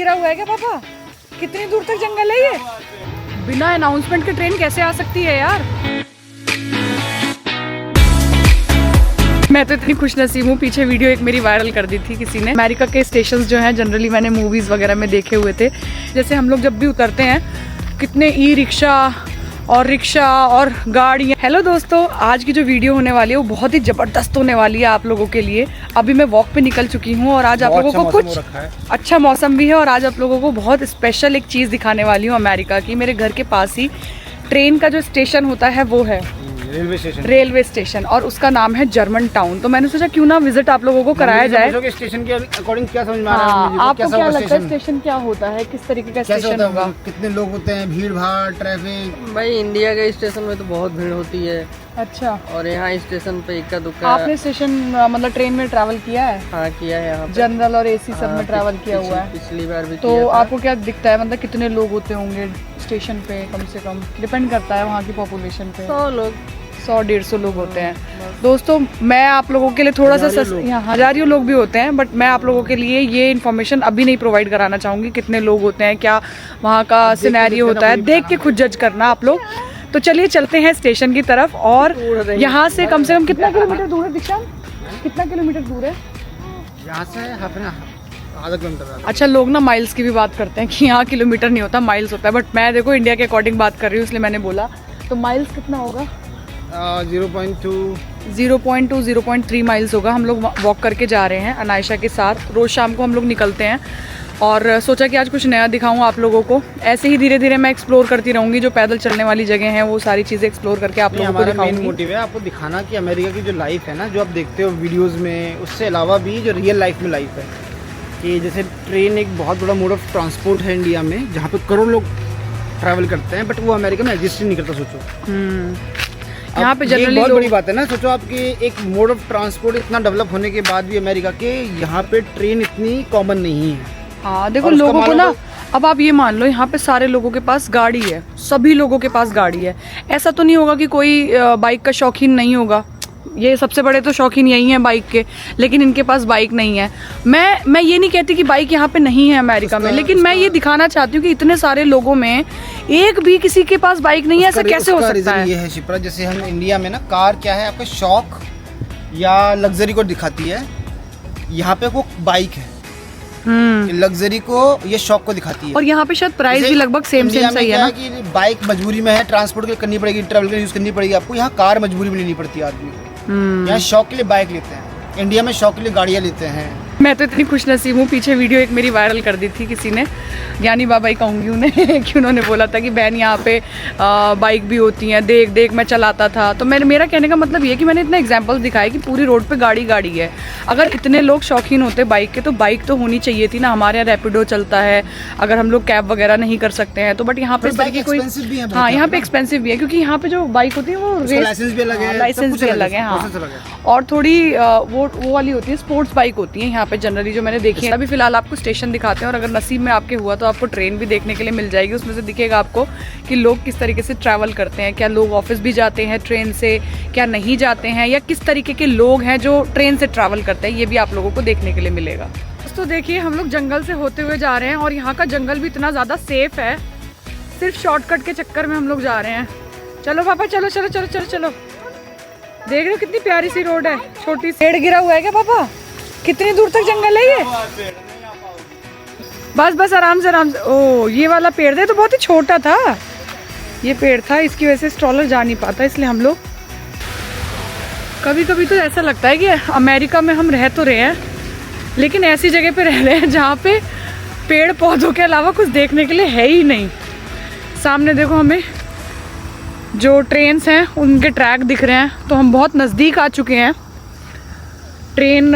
गिरा हुआ है क्या पापा? कितनी दूर तक जंगल है ये? बिना अनाउंसमेंट के ट्रेन कैसे आ सकती है यार? मैं तो इतनी खुशनसीब हूँ, पीछे वीडियो एक मेरी वायरल कर दी थी किसी ने। अमेरिका के स्टेशंस जो हैं जनरली मैंने मूवीज वगैरह में देखे हुए थे, जैसे हम लोग जब भी उतरते हैं कितने ई रिक्शा और रिक्शा और गाड़ियाँ। हेलो दोस्तों, आज की जो वीडियो होने वाली है वो बहुत ही ज़बरदस्त होने वाली है आप लोगों के लिए। अभी मैं वॉक पे निकल चुकी हूँ और आज आप लोगों को कुछ अच्छा मौसम भी है और आज आप लोगों को बहुत स्पेशल एक चीज़ दिखाने वाली हूँ अमेरिका की। मेरे घर के पास ही ट्रेन का जो स्टेशन होता है वो है रेलवे स्टेशन और उसका नाम है जर्मन टाउन। तो मैंने सोचा क्यों ना विजिट आप लोगों को कराया जाए। स्टेशन के अकॉर्डिंग क्या समझ में आ रहा है? आपको क्या लगता है स्टेशन क्या होता है, किस तरीके का स्टेशन होगा? कितने लोग होते हैं, भीड़ भाड़, ट्रैफिक? भाई इंडिया के स्टेशन में तो बहुत भीड़ होती है। अच्छा, और यहाँ स्टेशन पे इक्का दुक्का। आपने स्टेशन मतलब ट्रेन में ट्रैवल किया है? हाँ किया है, यहाँ जनरल और एसी सब में ट्रैवल किया हुआ है। पिछली बार भी तो किया था। आपको क्या दिखता है, मतलब कितने लोग होते होंगे स्टेशन पे? कम से कम डिपेंड करता है वहाँ की पॉपुलेशन पे। 100 लोग, 100-150 लोग होते हैं। दोस्तों मैं आप लोगों के लिए थोड़ा सा यहाँ हजारियों लोग भी होते हैं, बट मैं आप लोगों के लिए ये इन्फॉर्मेशन अभी नहीं प्रोवाइड कराना चाहूँगी कितने लोग होते हैं, क्या वहाँ का सिनेरियो होता है। देख के खुद जज करना आप लोग। तो चलिए चलते हैं स्टेशन की तरफ। और यहाँ से कम कितना किलोमीटर दूर है दीक्षा? कितना किलोमीटर दूर है यहाँ से? आधा किलोमीटर। अच्छा, लोग ना माइल्स की भी बात करते हैं कि यहाँ किलोमीटर नहीं होता, माइल्स होता है, बट मैं देखो इंडिया के अकॉर्डिंग बात कर रही हूँ इसलिए मैंने बोला। तो माइल्स कितना होगा? 0.3 माइल्स होगा। हम लोग वॉक करके जा रहे हैं अनायशा के साथ। रोज़ शाम को हम लोग निकलते हैं और सोचा कि आज कुछ नया दिखाऊं आप लोगों को। ऐसे ही धीरे धीरे मैं एक्सप्लोर करती रहूँगी, जो पैदल चलने वाली जगह हैं वो सारी चीज़ें एक्सप्लोर करके आप लोगों को दिखाऊंगी। मेन मोटिव है आपको दिखाना कि अमेरिका की जो लाइफ है ना, जो आप देखते हो वीडियोस में, उससे अलावा भी जो रियल लाइफ में लाइफ है, कि जैसे ट्रेन एक बहुत बड़ा मोड ऑफ ट्रांसपोर्ट है इंडिया में, जहाँ पे करोड़ लोग ट्रैवल करते हैं, बट वो अमेरिका में एग्जिस्ट नहीं करता। सोचो यहाँ पे जनरली बहुत बड़ी बात है ना। सोचो आपकी एक मोड ऑफ ट्रांसपोर्ट इतना डेवलप होने के बाद भी अमेरिका के यहाँ पे ट्रेन इतनी कॉमन नहीं है। हाँ देखो, लोगों को ना, अब आप ये मान लो यहाँ पे सारे लोगों के पास गाड़ी है, सभी लोगों के पास गाड़ी है। ऐसा तो नहीं होगा कि कोई बाइक का शौकीन नहीं होगा। ये सबसे बड़े तो शौकीन यही हैं बाइक के, लेकिन इनके पास बाइक नहीं है। मैं ये नहीं कहती कि बाइक यहाँ पे नहीं है अमेरिका में, लेकिन मैं ये दिखाना चाहती हूँ कि इतने सारे लोगों में एक भी किसी के पास बाइक नहीं है। ऐसा कैसे हो सकता है? ये है शिप्रा, जैसे हम इंडिया में ना, कार क्या है, आपका शौक या लग्जरी को दिखाती है, यहाँ पे वो बाइक है लग्जरी को, ये शौक को दिखाती है। और यहाँ पे शायद प्राइस भी लगभग सेम सही है ना। कि बाइक मजबूरी में है, ट्रांसपोर्ट के लिए करनी पड़ेगी, ट्रैवल के लिए यूज करनी पड़ेगी आपको। यहाँ कार मजबूरी में लेनी पड़ती है आदमी को। यहाँ शौक के लिए बाइक लेते हैं, इंडिया में शौक के लिए गाड़ियाँ लेते हैं। मैं तो इतनी खुशनसीब हूँ, पीछे वीडियो एक मेरी वायरल कर दी थी किसी ने, ज्ञानी बाबा ही कहूँगी उन्हें कि उन्होंने बोला था कि बहन यहाँ पे बाइक भी होती हैं, देख देख मैं चलाता था। तो मेरा कहने का मतलब ये कि मैंने इतना एग्जांपल्स दिखाया कि पूरी रोड पे गाड़ी है। अगर इतने लोग शौकीन होते बाइक के तो बाइक तो होनी चाहिए थी ना। हमारे यहाँ रैपिडो चलता है, अगर हम लोग कैब वगैरह नहीं कर सकते हैं तो, बट यहाँ पे कोई, हाँ यहाँ पे एक्सपेंसिव भी है, क्योंकि यहाँ पे जो बाइक होती है वो लाइसेंस भी अलग है, हाँ, और थोड़ी वो वाली होती है, स्पोर्ट्स बाइक होती है यहाँ पे जनरली जो मैंने देखी है। अभी फिलहाल आपको स्टेशन दिखाते हैं और अगर नसीब में आपके हुआ तो आपको ट्रेन भी देखने के लिए मिल जाएगी। उसमें से दिखेगा आपको कि लोग किस तरीके से ट्रैवल करते हैं, क्या लोग ऑफिस भी जाते हैं ट्रेन से, क्या नहीं जाते हैं, या किस तरीके के लोग हैं जो ट्रेन से ट्रैवल करते हैं, ये भी आप लोगों को देखने के लिए मिलेगा। दोस्तों देखिए, हम लोग जंगल से होते हुए जा रहे हैं और यहाँ का जंगल भी इतना ज़्यादा सेफ है, सिर्फ शॉर्टकट के चक्कर में हम लोग जा रहे हैं। चलो पापा, चलो चलो चलो चलो चलो। देख रहे हो कितनी प्यारी सी रोड है, छोटी सी। पेड़ गिरा हुआ है क्या पापा? कितनी दूर तक जंगल है ये? बस आराम से आराम से। ओ ये वाला पेड़ है तो बहुत ही छोटा था ये पेड़ था, इसकी वजह से स्ट्रॉलर जा नहीं पाता, इसलिए हम लोग कभी कभी तो ऐसा लगता है कि अमेरिका में हम रह तो रहे हैं लेकिन ऐसी जगह पे रह रहे हैं जहाँ पे पेड़ पौधों के अलावा कुछ देखने के लिए है ही नहीं। सामने देखो, हमें जो ट्रेन्स हैं उनके ट्रैक दिख रहे हैं, तो हम बहुत नज़दीक आ चुके हैं। ट्रेन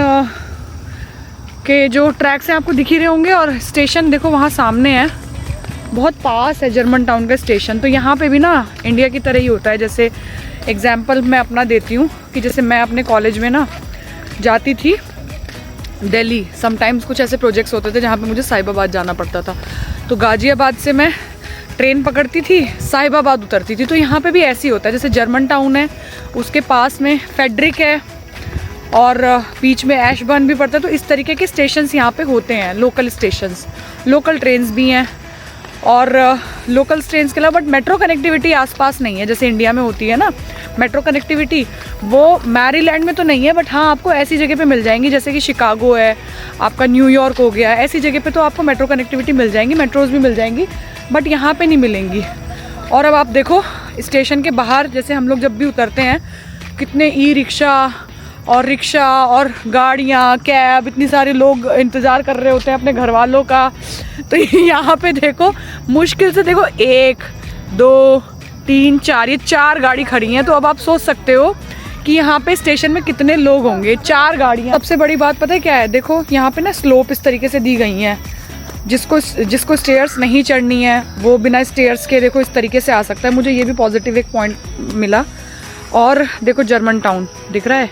के जो ट्रैक्स हैं आपको दिख ही रहे होंगे और स्टेशन देखो वहाँ सामने है, बहुत पास है जर्मन टाउन का स्टेशन। तो यहाँ पे भी ना इंडिया की तरह ही होता है। जैसे एग्जाम्पल मैं अपना देती हूँ कि जैसे मैं अपने कॉलेज में ना जाती थी दिल्ली, समटाइम्स कुछ ऐसे प्रोजेक्ट्स होते थे जहाँ पे मुझे साहिबाबाद जाना पड़ता था, तो गाजियाबाद से मैं ट्रेन पकड़ती थी, साहिबाबाद उतरती थी। तो यहाँ पे भी ऐसे ही होता है, जैसे जर्मन टाउन है उसके पास में फेडरिक है और बीच में ऐशबर्न भी पड़ता है। तो इस तरीके के स्टेशंस यहाँ पे होते हैं, लोकल स्टेशंस, लोकल ट्रेन्स भी हैं और लोकल ट्रेन्स के अलावा बट मेट्रो कनेक्टिविटी आसपास नहीं है जैसे इंडिया में होती है ना मेट्रो कनेक्टिविटी, वो मैरीलैंड में तो नहीं है, बट हाँ आपको ऐसी जगह पे मिल जाएंगी जैसे कि शिकागो है, आपका न्यूयॉर्क हो गया, ऐसी जगह पे तो आपको मेट्रो कनेक्टिविटी मिल जाएंगी, मेट्रोज भी मिल जाएंगी, बट यहाँ पे नहीं मिलेंगी। और अब आप देखो स्टेशन के बाहर जैसे हम लोग जब भी उतरते हैं कितने ई रिक्शा और गाड़ियाँ, कैब, इतनी सारे लोग इंतज़ार कर रहे होते हैं अपने घर वालों का। तो यहाँ पे देखो मुश्किल से देखो 1 2 3 4 ये 4 गाड़ी खड़ी हैं। तो अब आप सोच सकते हो कि यहाँ पे स्टेशन में कितने लोग होंगे, 4 गाड़ियाँ। सबसे बड़ी बात पता है क्या है, देखो यहाँ पे ना स्लोप इस तरीके से दी गई हैं, जिसको स्टेयर्स नहीं चढ़नी है वो बिना स्टेयर्स के देखो इस तरीके से आ सकता है। मुझे ये भी पॉजिटिव एक पॉइंट मिला। और देखो जर्मन टाउन दिख रहा है,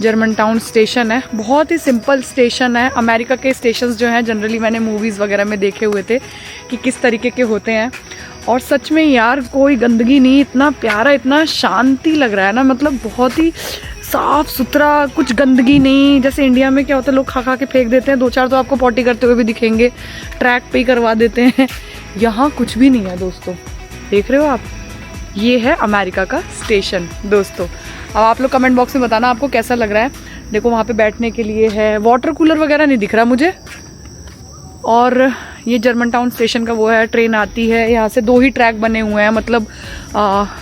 जर्मन टाउन स्टेशन है, बहुत ही सिंपल स्टेशन है। अमेरिका के स्टेशंस जो हैं जनरली मैंने मूवीज़ वगैरह में देखे हुए थे कि किस तरीके के होते हैं, और सच में यार कोई गंदगी नहीं, इतना प्यारा, इतना शांति लग रहा है ना, मतलब बहुत ही साफ़ सुथरा, कुछ गंदगी नहीं। जैसे इंडिया में क्या होता है लोग खा के फेंक देते हैं, 2-4 तो आपको पॉटी करते हुए भी दिखेंगे, ट्रैक पे ही करवा देते हैं। यहाँ कुछ भी नहीं है दोस्तों, देख रहे हो आप, ये है अमेरिका का स्टेशन दोस्तों। अब आप लोग कमेंट बॉक्स में बताना आपको कैसा लग रहा है। देखो वहाँ पे बैठने के लिए है, वाटर कूलर वगैरह नहीं दिख रहा मुझे। और ये जर्मन टाउन स्टेशन का वो है, ट्रेन आती है, यहाँ से 2 ही ट्रैक बने हुए हैं, मतलब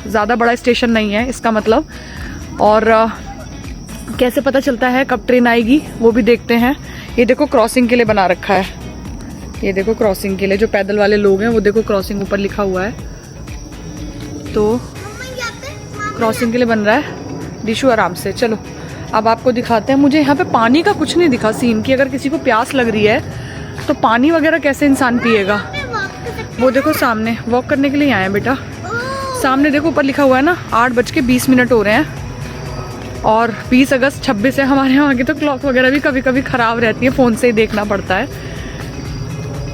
ज़्यादा बड़ा स्टेशन नहीं है इसका मतलब। और कैसे पता चलता है कब ट्रेन आएगी वो भी देखते हैं। ये देखो क्रॉसिंग के लिए बना रखा है, ये देखो क्रॉसिंग के लिए जो पैदल वाले लोग हैं वो देखो क्रॉसिंग ऊपर लिखा हुआ है, तो क्रॉसिंग के लिए बन रहा है। दिशु आराम से चलो, अब आपको दिखाते हैं। मुझे यहाँ पे पानी का कुछ नहीं दिखा सीन की, अगर किसी को प्यास लग रही है तो पानी वगैरह कैसे इंसान पिएगा। वो देखो सामने वॉक करने के लिए आए हैं बेटा, सामने देखो ऊपर लिखा हुआ है ना 8:20 हो रहे हैं और 20 अगस्त 26 है। हमारे यहाँ की तो क्लॉक वगैरह भी कभी कभी ख़राब रहती है, फ़ोन से ही देखना पड़ता है।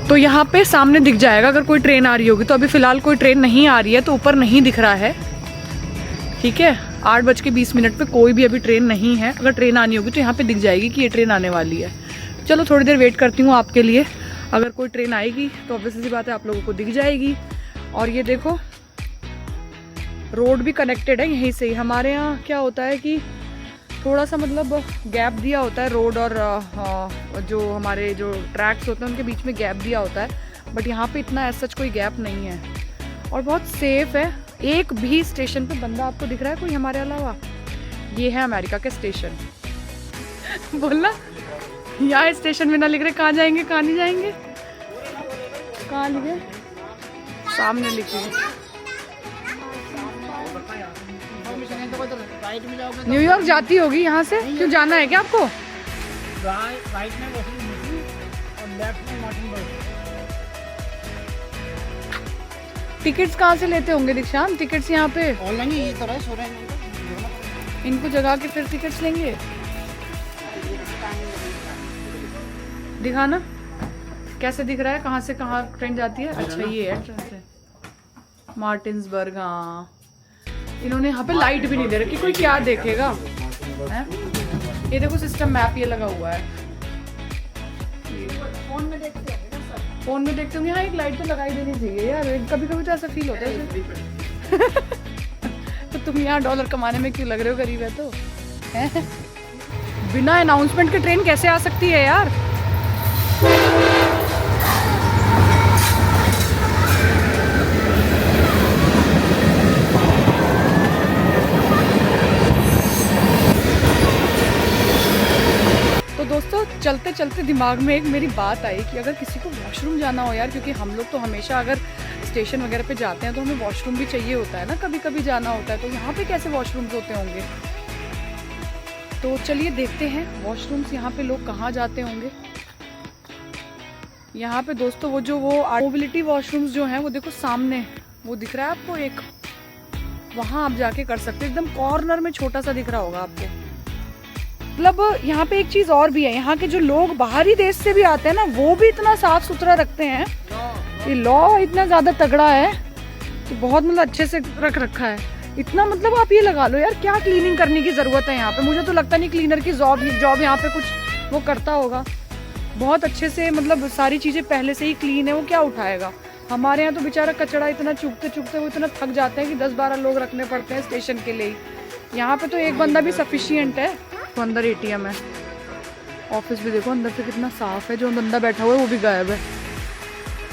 तो यहाँ पे सामने दिख जाएगा अगर कोई ट्रेन आ रही होगी। तो अभी फ़िलहाल कोई ट्रेन नहीं आ रही है तो ऊपर नहीं दिख रहा है, ठीक है। 8:20 पे कोई भी अभी ट्रेन नहीं है, अगर ट्रेन आनी होगी तो यहाँ पे दिख जाएगी कि ये ट्रेन आने वाली है। चलो थोड़ी देर वेट करती हूँ आपके लिए, अगर कोई ट्रेन आएगी तो ऑब्वियसली सी बात है आप लोगों को दिख जाएगी। और ये देखो रोड भी कनेक्टेड है यहीं से ही। हमारे यहाँ क्या होता है कि थोड़ा सा मतलब गैप दिया होता है रोड और जो हमारे जो ट्रैक्स होते हैं उनके बीच में गैप दिया होता है, बट यहाँ पे इतना ऐसा कोई गैप नहीं है और बहुत सेफ है। एक भी स्टेशन पे बंदा आपको दिख रहा है कोई हमारे अलावा? ये है अमेरिका के स्टेशन। बोलना यहाँ स्टेशन में ना लिख रहे कहाँ जाएंगे कहाँ नहीं जाएंगे, कहाँ लिखे, सामने लिखे न्यूयॉर्क जाती होगी यहाँ से। क्यों जाना है क्या आपको? राइट में और लेफ्ट में मार्टिनबर्ग। टिकट्स कहाँ से लेते होंगे दीक्षांत? टिकट्स यहाँ पे ऑनलाइन ही ये तो रहा हो रहा है, इनको जगा के फिर टिकट्स लेंगे। दिखाना कैसे दिख रहा है, कहाँ से कहाँ ट्रेन जाती है। अच्छा ये है ट्रेन से मार्टिन्सबर्ग। हाँ इन्होंने यहाँ पे लाइट भी नहीं दे रखी, कोई क्या देखेगा है? ये देखो सिस्टम मैप ये लगा हुआ है, फोन में देखते होंगे। हाँ एक लाइट तो लगाई देनी चाहिए यार, कभी कभी तो ऐसा फील होता है। तो तुम यहाँ डॉलर कमाने में क्यों लग रहे हो, गरीब है तो है? बिना अनाउंसमेंट के ट्रेन कैसे आ सकती है यार? तो दोस्तों चलते चलते दिमाग में एक मेरी बात आई कि अगर किसी को वॉशरूम जाना हो यार, क्योंकि हम लोग तो हमेशा अगर स्टेशन वगैरह पे जाते हैं तो हमें वॉशरूम भी चाहिए होता है ना, कभी कभी जाना होता है, तो यहाँ पे कैसे वॉशरूम्स होते होंगे? तो चलिए देखते हैं वॉशरूम्स यहाँ पे लोग कहाँ जाते होंगे। यहाँ पे दोस्तों वो मोबिलिटी वॉशरूम्स जो हैं वो देखो सामने वो दिख रहा है आपको एक, वहाँ आप जाके कर सकते हैं, एकदम कॉर्नर में छोटा सा दिख रहा होगा आपको। मतलब यहाँ पे एक चीज और भी है, यहाँ के जो लोग बाहरी देश से भी आते हैं ना वो भी इतना साफ सुथरा रखते हैं। ये लॉ इतना ज्यादा तगड़ा है कि बहुत मतलब अच्छे से रख रखा है। इतना मतलब आप ये लगा लो यार, क्या क्लीनिंग करने की जरूरत है यहाँ पे। मुझे तो लगता नहीं क्लीनर की जॉब यहाँ पे कुछ वो करता होगा। बहुत अच्छे से मतलब सारी चीजें पहले से ही क्लीन है, वो क्या उठाएगा। हमारे यहाँ तो बेचारा कचड़ा इतना चुगते चुगते वो इतना थक जाते हैं कि 10-12 लोग रखने पड़ते हैं स्टेशन के लिए ही। यहाँ पे तो एक बंदा भी सफिशियंट है। तो अंदर एटीएम है, ऑफिस भी देखो अंदर से कितना साफ है। जो बंदा बैठा हुआ है वो भी गायब है।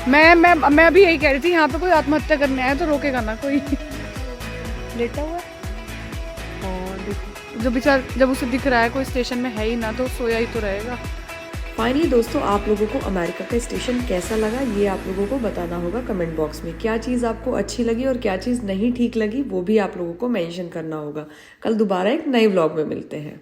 मैं अभी यही कह रही थी, यहाँ पे कोई आत्महत्या करने आया तो रोकेगा ना कोई। लेटा हुआ है और देखो जो बेचारा, जब उसे दिख रहा है कोई स्टेशन में है ही ना तो सोया ही तो रहेगा। फाइनली दोस्तों, आप लोगों को अमेरिका का स्टेशन कैसा लगा ये आप लोगों को बताना होगा कमेंट बॉक्स में। क्या चीज़ आपको अच्छी लगी और क्या चीज़ नहीं ठीक लगी वो भी आप लोगों को मेंशन करना होगा। कल दोबारा एक नए व्लॉग में मिलते हैं।